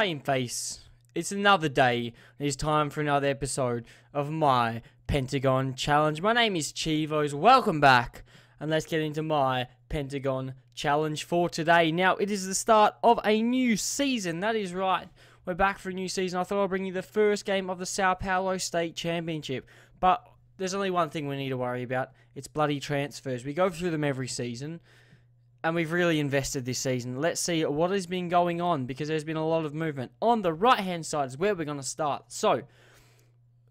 same face. It's another day. It's time for another episode of my Pentagon Challenge. My name is Chivos. Welcome back. And let's get into my Pentagon Challenge for today. Now, it is the start of a new season. That is right. We're back for a new season. I thought I'd bring you the first game of the Sao Paulo State Championship. But there's only one thing we need to worry about. It's bloody transfers. We go through them every season. And we've really invested this season. Let's see what has been going on, because there's been a lot of movement. On the right-hand side is where we're going to start. So,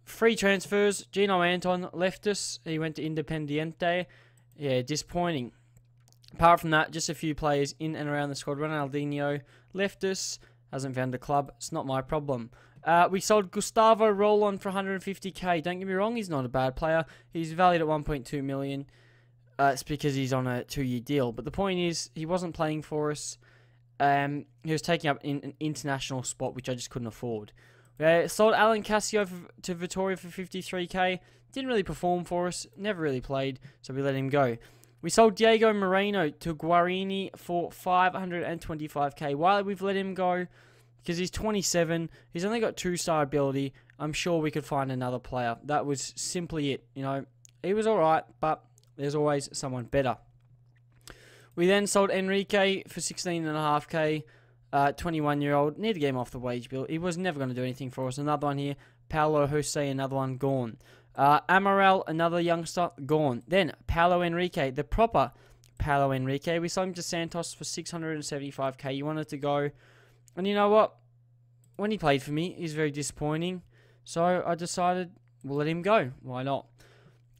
free transfers. Gino Anton left us. He went to Independiente. Yeah, disappointing. Apart from that, just a few players in and around the squad. Ronaldinho left us. Hasn't found a club. It's not my problem. We sold Gustavo Rolon for 150k. Don't get me wrong, he's not a bad player. He's valued at 1.2 million. It's because he's on a 2-year deal. But the point is, he wasn't playing for us. He was taking up an international spot, which I just couldn't afford. We sold Alan Casio to Vittoria for 53k. Didn't really perform for us. Never really played, so we let him go. We sold Diego Moreno to Guarini for 525k. Why we've let him go? Because he's 27. He's only got 2-star ability. I'm sure we could find another player. That was simply it. You know, he was alright, but there's always someone better. We then sold Enrique for 16.5k. 21-year-old. Need to get him off the wage bill. He was never going to do anything for us. Another one here. Paulo Jose, another one gone. Amaral, another youngster, gone. Then Paulo Enrique, the proper Paulo Enrique. We sold him to Santos for 675k. He wanted to go. And you know what? When he played for me, he's very disappointing. So I decided we'll let him go. Why not?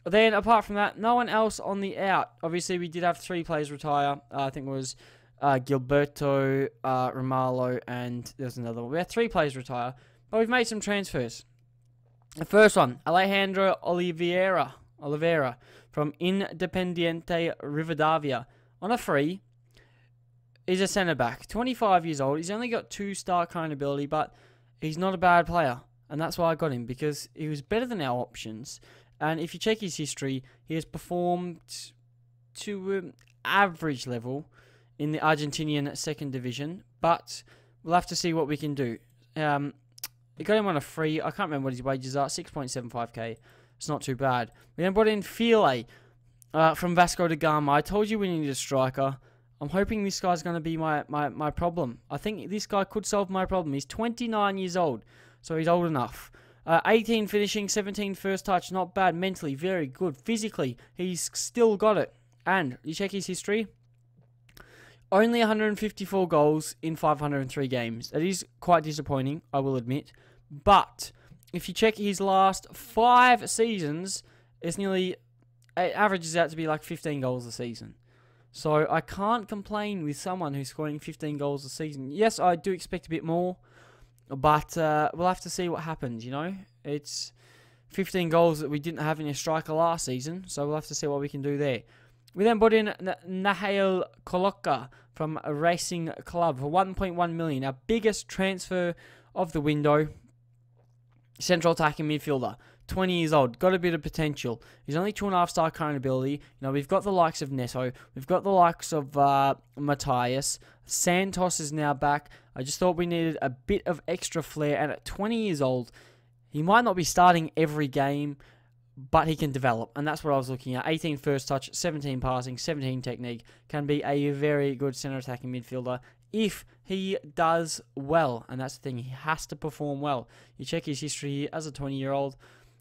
Then, apart from that, no one else on the out. Obviously, we did have 3 players retire. I think it was Gilberto, Romalo, and there's another one. We had 3 players retire, but we've made some transfers. The first one, Alejandro Oliveira from Independiente Rivadavia on a free. He's a centre-back, 25 years old. He's only got 2-star current ability, but he's not a bad player. And that's why I got him, because he was better than our options. And if you check his history, he has performed to average level in the Argentinian second division. But we'll have to see what we can do. We got him on a free. I can't remember what his wages are. 6.75k. It's not too bad. We then brought in File from Vasco da Gama. I told you we needed a striker. I'm hoping this guy's going to be my problem. I think this guy could solve my problem. He's 29 years old, so he's old enough. 18 finishing, 17 first touch, not bad. Mentally, very good. Physically, he's still got it. And you check his history, only 154 goals in 503 games. That is quite disappointing, I will admit. But if you check his last 5 seasons, it averages out to be like 15 goals a season. So I can't complain with someone who's scoring 15 goals a season. Yes, I do expect a bit more. But we'll have to see what happens, you know. It's 15 goals that we didn't have in a striker last season, so we'll have to see what we can do there. We then brought in Nahael Coloca from a Racing Club for 1.1 million, our biggest transfer of the window. Central attacking midfielder, 20 years old, got a bit of potential. He's only 2.5-star current ability. You know, we've got the likes of Neto, we've got the likes of Matthias. Santos is now back. I just thought we needed a bit of extra flair, and at 20 years old, he might not be starting every game, but he can develop, and that's what I was looking at. 18 first touch, 17 passing, 17 technique. Can be a very good centre attacking midfielder if he does well, and that's the thing. He has to perform well. You check his history as a 20-year-old.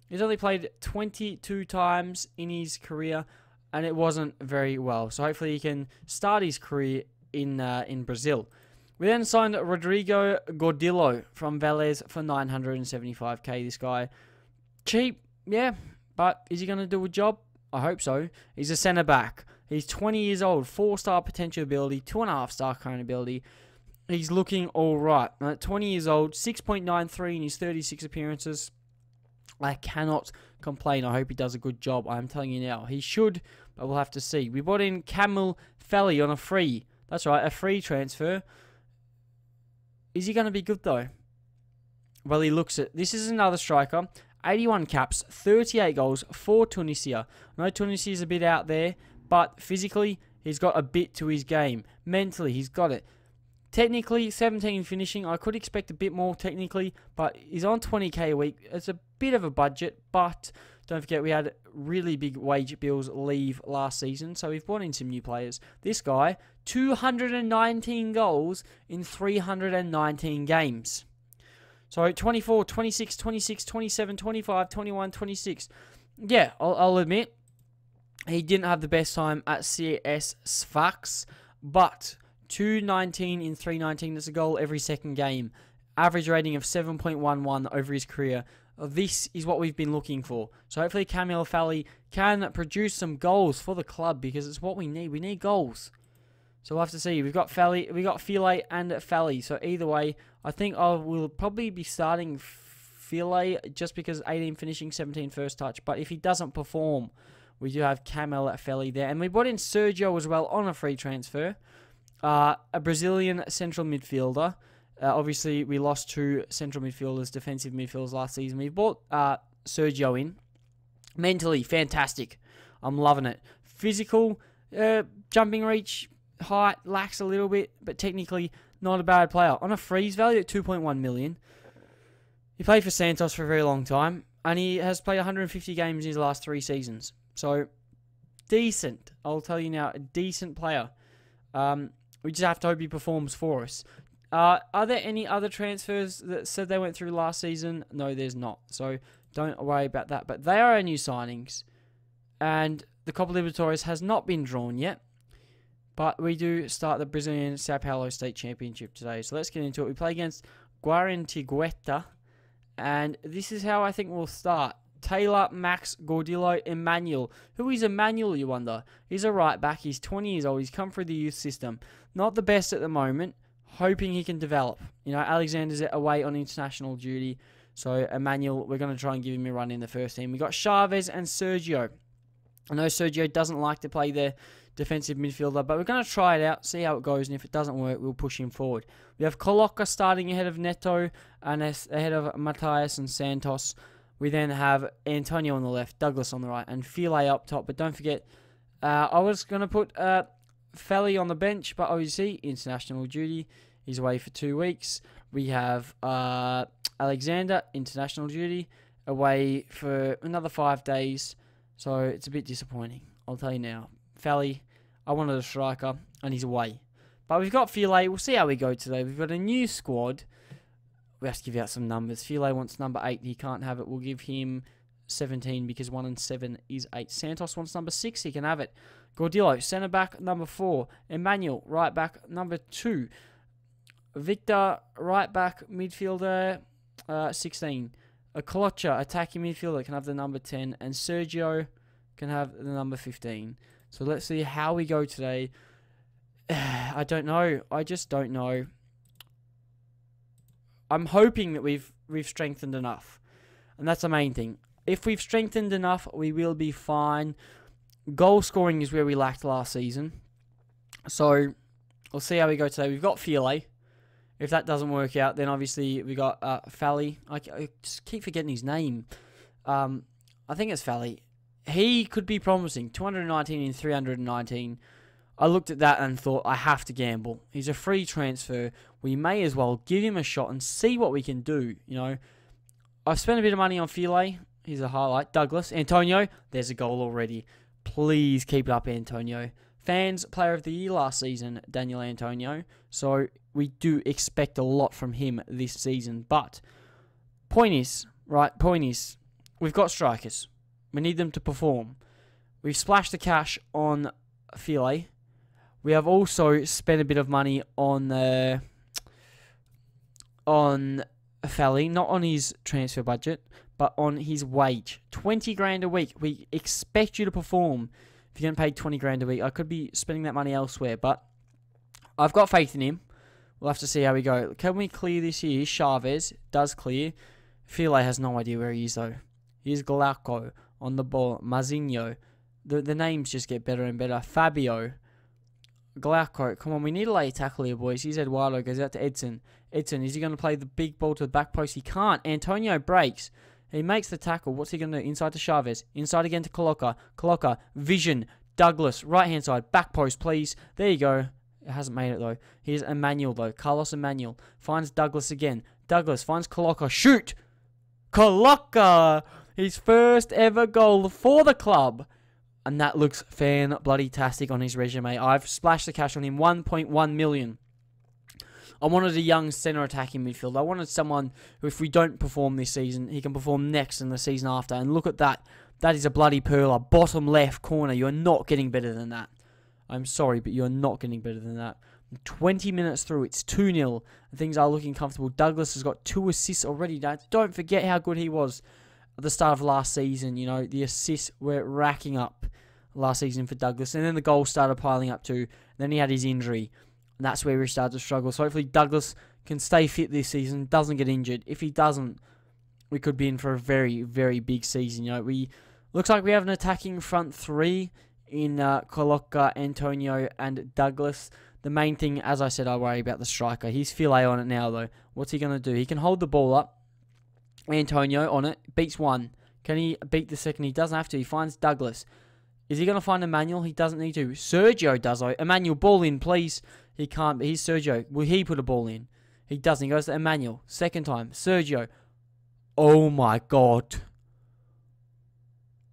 He's only played 22 times in his career, and it wasn't very well. So hopefully he can start his career in Brazil. We then signed Rodrigo Gordillo from Vélez for 975k. This guy, cheap, yeah, but is he going to do a job? I hope so. He's a centre-back. He's 20 years old, 4-star potential ability, 2.5-star current ability. He's looking all right. 20 years old, 6.93 in his 36 appearances. I cannot complain. I hope he does a good job. I'm telling you now. He should, but we'll have to see. We brought in Camille Felly on a free. That's right, a free transfer. Is he going to be good, though? Well, he looks it. This is another striker. 81 caps, 38 goals for Tunisia. I know Tunisia's a bit out there, but physically, he's got a bit to his game. Mentally, he's got it. Technically, 17 finishing. I could expect a bit more technically, but he's on 20k a week. It's a bit of a budget, but don't forget we had really big wage bills leave last season, so we've brought in some new players. This guy, 219 goals in 319 games. So 24, 26, 26, 27, 25, 21, 26. Yeah, I'll admit, he didn't have the best time at CS Sfax, but 219 in 319, that's a goal every second game. Average rating of 7.11 over his career. This is what we've been looking for. So hopefully Kamil Fally can produce some goals for the club, because it's what we need. We need goals. So we'll have to see. We've got Fally, we got File and Fally. So either way, I think I will probably be starting File just because 18 finishing, 17 first touch. But if he doesn't perform, we do have Kamil Fally there. And we brought in Sergio as well on a free transfer. A Brazilian central midfielder. Obviously, we lost 2 central midfielders, defensive midfielders last season. We brought Sergio in. Mentally, fantastic. I'm loving it. Physical, jumping reach, height, lacks a little bit, but technically not a bad player. On a freeze value at 2.1 million. He played for Santos for a very long time, and he has played 150 games in his last 3 seasons. So, decent. I'll tell you now, a decent player. We just have to hope he performs for us. Are there any other transfers that said they went through last season? No, there's not. So don't worry about that. But they are our new signings. And the Copa Libertadores has not been drawn yet. But we do start the Brazilian Sao Paulo State Championship today. So let's get into it. We play against Guarantigueta. And this is how I think we'll start. Taylor, Max, Gordillo, Emmanuel. Who is Emmanuel, you wonder? He's a right back. He's 20 years old. He's come through the youth system. Not the best at the moment. Hoping he can develop. You know, Alexander's away on international duty. So, Emmanuel, we're going to try and give him a run in the first team. We got Chavez and Sergio. I know Sergio doesn't like to play their defensive midfielder, but we're going to try it out, see how it goes, and if it doesn't work, we'll push him forward. We have Coloca starting ahead of Neto and ahead of Matias and Santos. We then have Antonio on the left, Douglas on the right, and File up top. But don't forget, I was going to put Fally on the bench, but obviously, international duty. He's away for 2 weeks. We have Alexander, international duty, away for another 5 days. So it's a bit disappointing, I'll tell you now. Fally, I wanted a striker, and he's away. But we've got File. We'll see how we go today. We've got a new squad. We have to give out some numbers. File wants number 8. He can't have it. We'll give him 17 because 1 and 7 is 8. Santos wants number 6. He can have it. Gordillo, centre back, number 4. Emmanuel, right back, number 2. Victor, right back, midfielder, 16. A Colocha, attacking midfielder, can have the number 10. And Sergio can have the number 15. So let's see how we go today. I don't know. I just don't know. I'm hoping that we've strengthened enough. And that's the main thing. If we've strengthened enough, we will be fine. Goal scoring is where we lacked last season. So, we'll see how we go today. We've got File. If that doesn't work out, then obviously we got Fally. I just keep forgetting his name. I think it's Fally. He could be promising. 219 in 319. I looked at that and thought, I have to gamble. He's a free transfer. We may as well give him a shot and see what we can do. You know, I've spent a bit of money on File. He's a highlight. Douglas. Antonio. There's a goal already. Please keep it up, Antonio. Fans Player of the Year last season, Daniel Antonio. So we do expect a lot from him this season. But point is, we've got strikers. We need them to perform. We've splashed the cash on File. We have also spent a bit of money on Fally, not on his transfer budget, but on his wage. 20 grand a week. We expect you to perform if you're getting paid 20 grand a week. I could be spending that money elsewhere, but I've got faith in him. We'll have to see how we go. Can we clear this here? Chavez does clear. File has no idea where he is, though. Here's Glauco on the ball. Mazinho. The names just get better and better. Fabio. Glauco. Come on, we need a late tackle here, boys. Here's Eduardo. Goes out to Edson. Edson, is he going to play the big ball to the back post? He can't. Antonio breaks. He makes the tackle. What's he going to do? Inside to Chavez. Inside again to Coloca. Coloca. Vision. Douglas. Right-hand side. Back post, please. There you go. It hasn't made it, though. Here's Emmanuel, though. Carlos Emmanuel finds Douglas again. Douglas finds Coloca. Shoot! Coloca! His first ever goal for the club. And that looks fan-bloody-tastic on his resume. I've splashed the cash on him, 1.1 million. I wanted a young centre attacking midfield. I wanted someone who, if we don't perform this season, he can perform next and the season after. And look at that. That is a bloody pearler. Bottom left corner. You're not getting better than that. I'm sorry, but you're not getting better than that. 20 minutes through, it's 2-0. Things are looking comfortable. Douglas has got 2 assists already. Now, don't forget how good he was at the start of last season. You know, the assists were racking up last season for Douglas. And then the goals started piling up too. Then he had his injury. And that's where he started to struggle. So hopefully Douglas can stay fit this season, doesn't get injured. If he doesn't, we could be in for a very, very big season. You know, looks like we have an attacking front 3 in Coloca, Antonio, and Douglas. The main thing, as I said, I worry about the striker. He's Filet on it now, though. What's he going to do? He can hold the ball up. Antonio on it. Beats one. Can he beat the second? He doesn't have to. He finds Douglas. Is he going to find Emmanuel? He doesn't need to. Sergio does, though. Emmanuel, ball in, please. He can't. He's Sergio. Will he put a ball in? He doesn't. He goes to Emmanuel. Second time. Sergio. Oh, my God.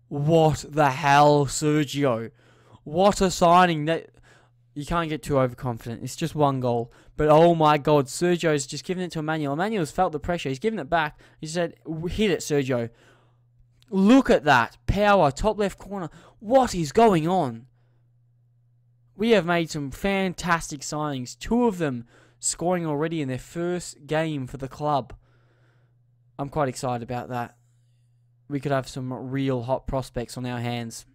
What the hell, Sergio? What a signing. That you can't get too overconfident. It's just one goal. But oh my God, Sergio's just giving it to Emmanuel. Emmanuel's felt the pressure. He's giving it back. He said, hit it, Sergio. Look at that. Power, top left corner. What is going on? We have made some fantastic signings. 2 of them scoring already in their first game for the club. I'm quite excited about that. We could have some real hot prospects on our hands.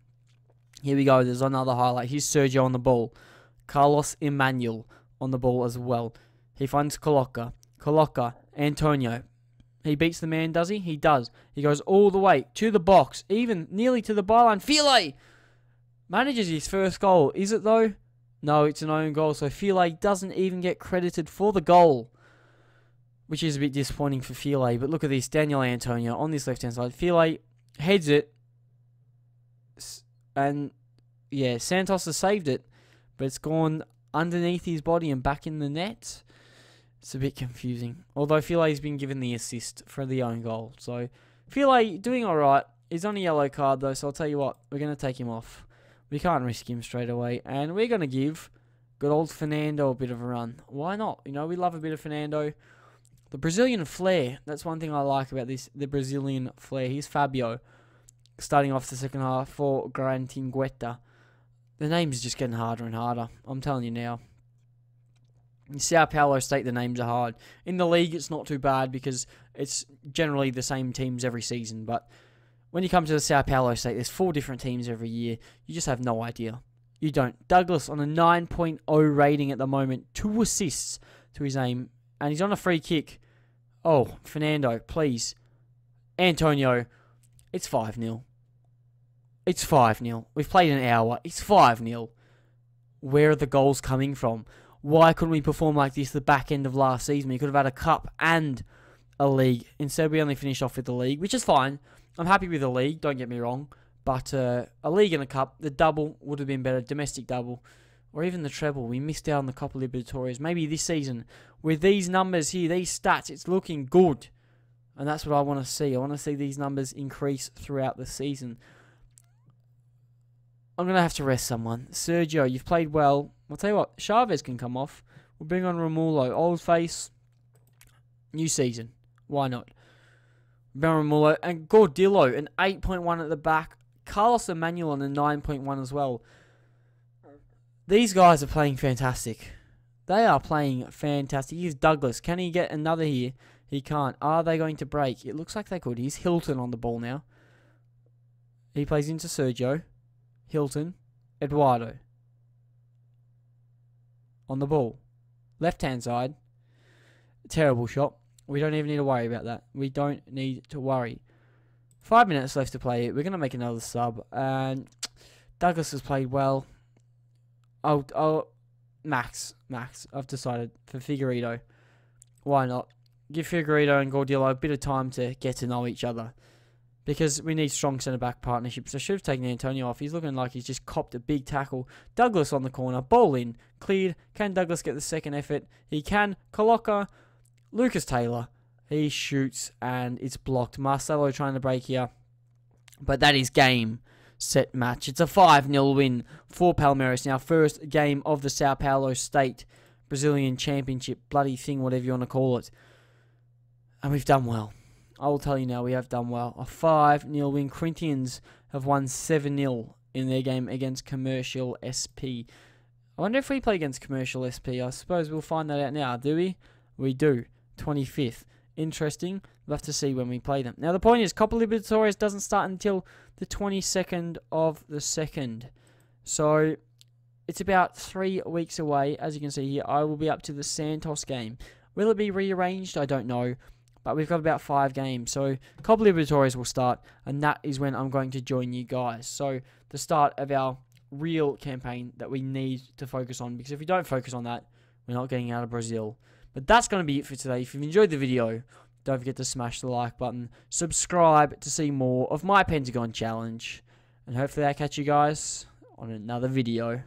Here we go. There's another highlight. Here's Sergio on the ball. Carlos Emmanuel on the ball as well. He finds Coloca. Coloca. Antonio. He beats the man, does he? He does. He goes all the way to the box. Even nearly to the byline. Filet manages his first goal. Is it though? No, it's an own goal. So Filet doesn't even get credited for the goal, which is a bit disappointing for Filet. But look at this. Daniel Antonio on this left-hand side. Filet heads it. And, yeah, Santos has saved it. But it's gone underneath his body and back in the net. It's a bit confusing. Although Filet's been given the assist for the own goal. So, Filet doing alright. He's on a yellow card, though. So, I'll tell you what. We're going to take him off. We can't risk him straight away. And we're going to give good old Fernando a bit of a run. Why not? You know, we love a bit of Fernando. The Brazilian flair. That's one thing I like about this. The Brazilian flair. Here's Fabio. Starting off the second half for Grantingueta. The name's just getting harder and harder. I'm telling you now. In Sao Paulo State, the names are hard. In the league, it's not too bad because it's generally the same teams every season. But when you come to the Sao Paulo State, there's 4 different teams every year. You just have no idea. You don't. Douglas on a 9.0 rating at the moment. 2 assists to his aim. And he's on a free kick. Oh, Fernando, please. Antonio. It's 5-0. It's 5-0. We've played an hour. It's 5-0. Where are the goals coming from? Why couldn't we perform like this the back end of last season? We could have had a cup and a league. Instead, we only finished off with the league, which is fine. I'm happy with the league, don't get me wrong. But a league and a cup, the double would have been better. Domestic double. Or even the treble. We missed out on the Copa Libertadores. Maybe this season, with these numbers here, these stats, it's looking good. And that's what I want to see. I want to see these numbers increase throughout the season. I'm going to have to rest someone. Sergio, you've played well. I'll tell you what, Chavez can come off. We'll bring on Romulo. Old face. New season. Why not? Romulo and Gordillo, an 8.1 at the back. Carlos Emmanuel on a 9.1 as well. These guys are playing fantastic. They are playing fantastic. Here's Douglas. Can he get another here? He can't. Are they going to break? It looks like they could. Here's Hilton on the ball now. He plays into Sergio. Hilton. Eduardo. On the ball. Left-hand side. Terrible shot. We don't even need to worry about that. We don't need to worry. 5 minutes left to play. We're going to make another sub. And Douglas has played well. Max. I've decided for Figueiredo. Why not? Give Figueiredo and Gordillo a bit of time to get to know each other. because we need strong centre-back partnerships. I should have taken Antonio off. He's looking like he's just copped a big tackle. Douglas on the corner. Ball in. Cleared. Can Douglas get the second effort? He can. Coloca. Lucas Taylor. He shoots and it's blocked. Marcelo trying to break here. But that is game, set, match. It's a 5-0 win for Palmeiras. Now, first game of the Sao Paulo State Brazilian Championship. Bloody thing, whatever you want to call it. And we've done well. I will tell you now, we have done well. A 5-0 win. Corinthians have won 7-0 in their game against Commercial SP. I wonder if we play against Commercial SP. I suppose we'll find that out now, do we? We do. 25th. Interesting. We'll have to see when we play them. Now, the point is, Copa Libertadores doesn't start until the 22nd of the 2nd. So, it's about 3 weeks away. As you can see here, I will be up to the Santos game. Will it be rearranged? I don't know. But we've got about 5 games. So, Copa Libertadores will start, and that is when I'm going to join you guys. So, the start of our real campaign that we need to focus on. Because if we don't focus on that, we're not getting out of Brazil. But that's going to be it for today. If you've enjoyed the video, don't forget to smash the like button. Subscribe to see more of my Pentagon challenge. And hopefully I'll catch you guys on another video.